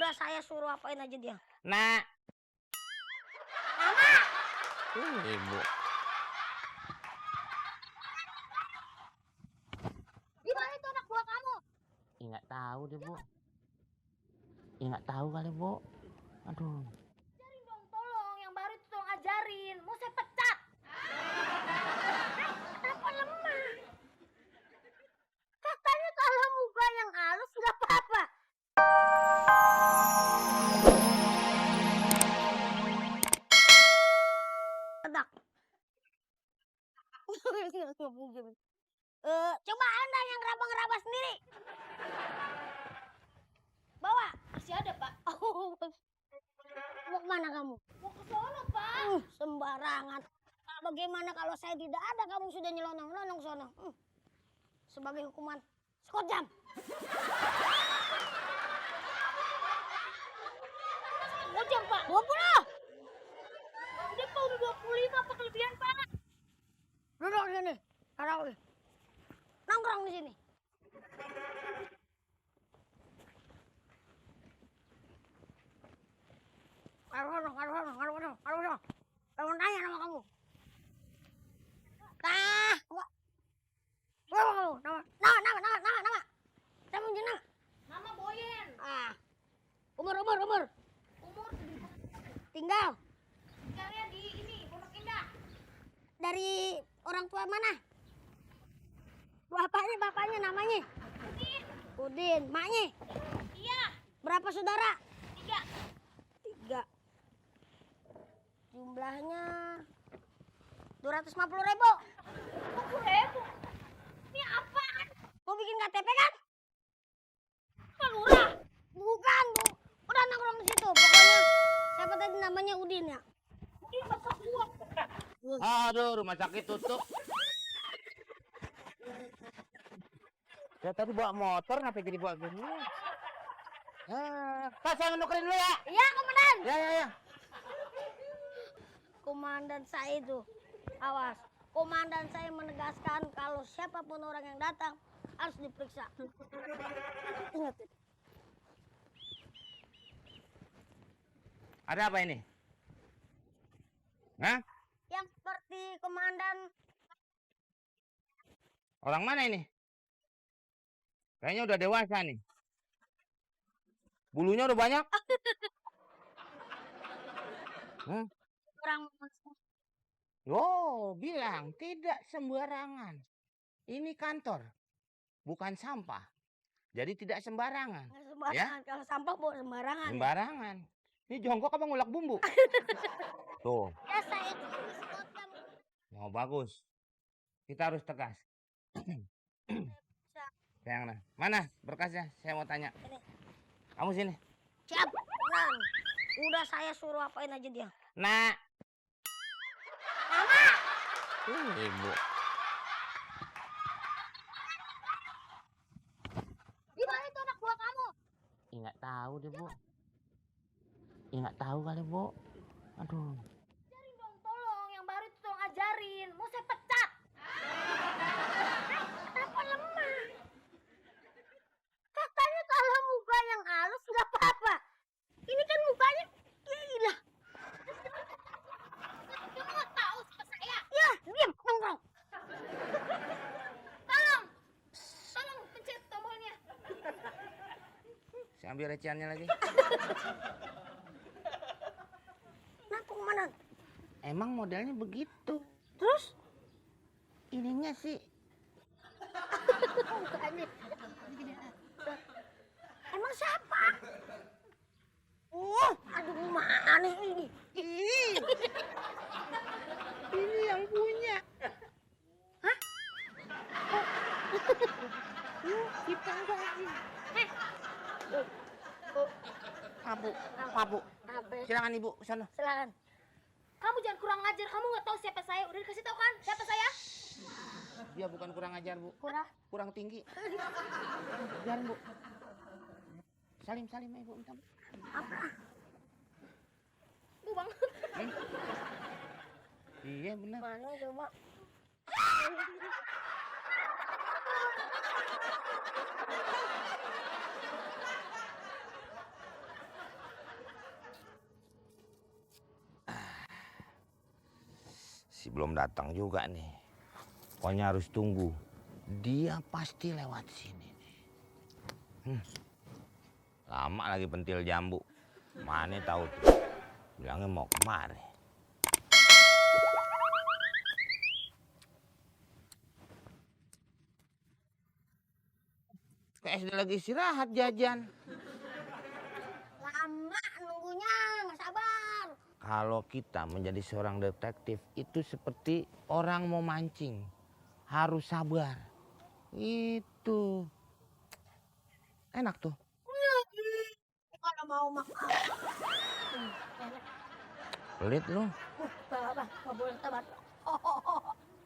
Udah saya suruh apain aja dia. Nak. Mama. Ibu. Di mana itu anak buah kamu? Nggak tahu deh, Bu. Nggak tahu kali, Bu. Aduh. Ajarin dong, tolong. Yang baru itu tolong ajarin. Mau saya pecat. Kenapa lemah? Katanya kalau muka yang halus nggak apa-apa. Tedak. Coba Anda yang ngeraba-ngeraba sendiri. Bawa. Masih ada, Pak. Mau kemana kamu? Mau ke sono, Pak. Sembarangan. Bagaimana kalau saya tidak ada, kamu sudah nyelonong-nyelonong sono. Sebagai hukuman, sekot jam. Sekot jam, Pak. 20. Udah, Pak. Udah 25. Apa kelebihan, Pak? Duduk sini. Taruh. Nongkrong di sini. Aduh. Kamu tanya nama kamu. Nama. Saya mau nama. Nama Boyen. Umur. Umur tinggal. Tinggalnya di ini, Pondok Indah. Dari orang tua mana? Bapaknya namanya? Udin. Maknya? Iya. Berapa saudara? 3. Jumlahnya 250.000. 50.000? Ini apaan? Mau bikin KTP kan? Pak Lurah? Bukan, Bu. Udah nongkrong di situ. Pokoknya siapa tadi namanya Udin ya? Udin masak buah. Aduh, rumah sakit tutup. Ya tadi bawa motor, kenapa jadi bawa gini? Pak, saya nukerin dulu ya. Iya, Komandan. Ya. Komandan saya itu, awas. Komandan saya menegaskan kalau siapapun orang yang datang harus diperiksa. Ingat. Ada apa ini? Hah? Yang seperti komandan. Orang mana ini? Kayaknya udah dewasa nih. Bulunya udah banyak. Orang. Bilang tidak sembarangan. Ini kantor, bukan sampah. Jadi tidak sembarangan. Sembarangan. Ya? Kalau sampah bawa sembarangan. Sembarangan. Ini jongkok apa ngulak bumbu? Tuh. Ya saya sekotnya. Oh, bagus. Kita harus tegas. Sayang, mana berkasnya? Saya mau tanya. Ini. Kamu sini. Siap. Tenang. Udah saya suruh apain aja dia. Nak. Mama. Ibu. Di mana itu anak buah kamu? Nggak tahu deh, Bu. Nggak tahu kali, Bu. Aduh. Ajarin dong, tolong. Yang baru itu tolong ajarin. Mau saya pecat. Kenapa lemah? Katanya kalau muka yang halus nggak apa-apa. Ini kan mukanya gila. Kamu tahu sama saya? Ya, diam, nongkrong. Tolong pencet tombolnya. Saya ambil recehannya lagi. Kenapa, Komandan? Emang modelnya begitu. Terus? Ininya sih. Mukanya. Emang siapa? Aduh, mana ini? Ini yang punya. Hah? Kita enggak ini. Abu. Silakan Ibu, sana. Silakan. Kamu jangan kurang ajar. Kamu nggak tahu siapa saya. Udah dikasih tahu kan siapa saya? Dia bukan kurang ajar, Bu. Kurang tinggi. Biarin, Bu. Salim ya, Ibu, minta. Apa? Bu banget. Iya, benar. Mana coba? belum datang juga nih. Pokoknya harus tunggu. Dia pasti lewat sini nih. Lama lagi pentil jambu. Mana tahu tuh. Bilangnya mau kemari. Kayak SD lagi istirahat jajan. Lama nunggunya, nggak sabar. Kalau kita menjadi seorang detektif itu seperti orang mau mancing. Harus sabar. Itu. Enak tuh. Kalau mau makan. Pelit lu. Nggak boleh tebat.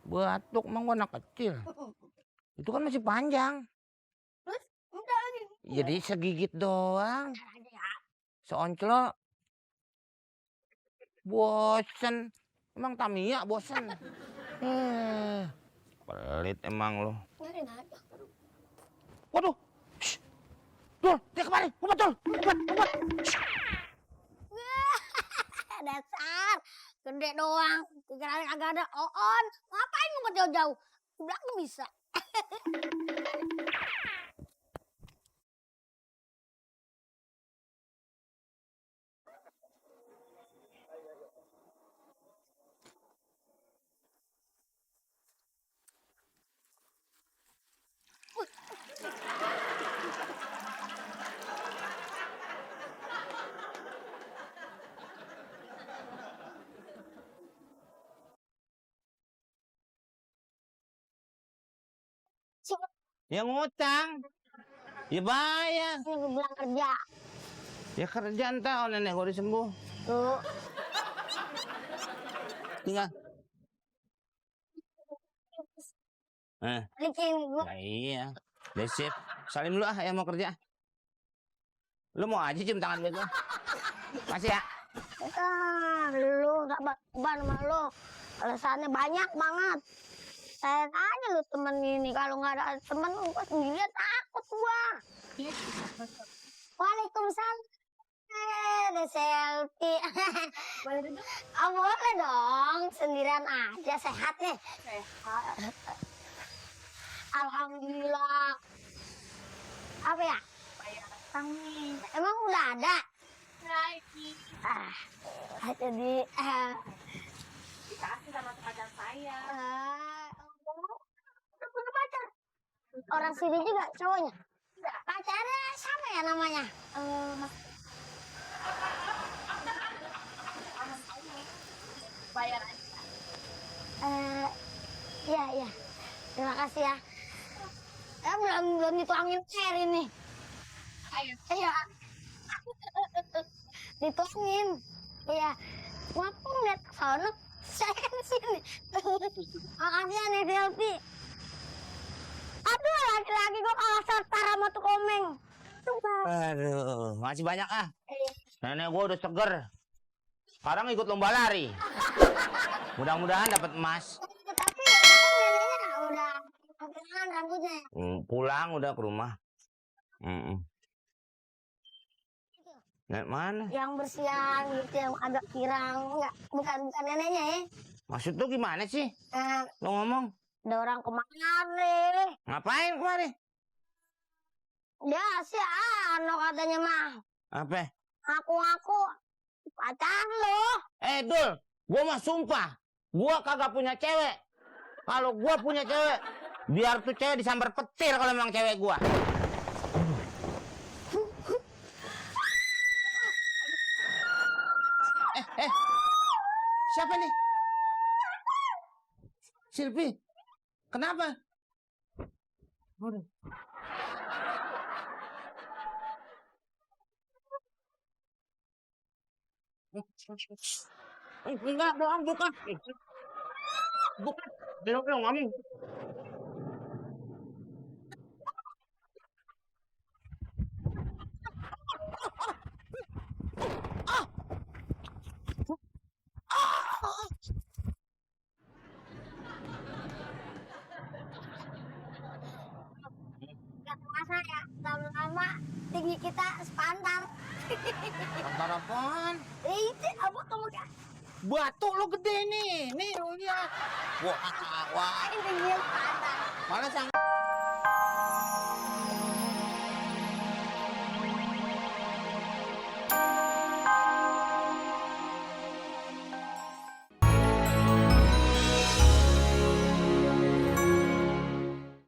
Batuk emang gua anak kecil. Itu kan masih panjang. Terus udah lagi. Jadi segigit doang. Ntar aja ya. Seonclok. Bosen. Emang Tamiya bosen. Pelit emang lo. Biarin aja. Waduh. Shh. Dul, dia kemari. Ngumpet, Dul. Ngumpet. Dasar. Gede doang. Kira agak ada oon. Ngapain ngumpet jauh-jauh? Udah nggak bisa. Ya ngutang. Ya bayar. Ini gue bilang kerja. Ya kerja entah nenek gua disembuh. Tuh. Tinggal. Balikin gue. Ya iya. Udah sip. Salim dulu yang mau kerja. Lu mau aja cium tangan gue tuh. Masih ya? Lu gak beban sama lu. Alasannya banyak banget. Saya tanya lu temen ini. Kalau nggak ada temen, gua sendirian takut gua. Waalaikumsalam. Ada selfie. Boleh duduk? Oh, boleh dong. Sendirian aja. Sehat nih. Sehat. Alhamdulillah. Apa ya? Tanggung. Emang udah ada? Lagi. Jadi dikasih sama pacar saya. Udah punya pacar? Orang sini juga cowoknya? Pacarnya siapa ya namanya? Mas bayar aja. Iya. Terima kasih ya. Belum dituangin air ini. Ayo. Iya. Dituangin. Iya. Gua pun lihat ke sana. Saya kan di sini. Makasih ya nih selfie. Aduh, laki-laki gua kalah serta sama tuh komeng. Sumpah. Aduh, masih banyak ah. Iya. Nenek gua udah seger. Sekarang ikut lomba lari. Mudah-mudahan dapat emas. Tapi sekarang neneknya udah kehilangan rambutnya. Pulang udah ke rumah. Nek mana? Yang bersihan gitu, yang agak pirang. Enggak, bukan neneknya ya. Maksud tuh gimana sih? Lo ngomong? Ada orang kemari. Ngapain kemari? Dia sih katanya mah. Apa? Ngaku-ngaku pacar lo. Dul, gua mah sumpah. Gua kagak punya cewek. Kalau gua punya cewek, biar tuh cewek disambar petir kalau memang cewek gua. Siapa nih? Silvi, kenapa? Enggak, doang bukan. Bukan, belum ngomong. Gak terasa ya, lama-lama tinggi kita sepantar. Antar apaan? Itu apa kamu kan? Batu lo gede nih. Nih lo lihat. Wah, wah. Ini dia panas. Mana sang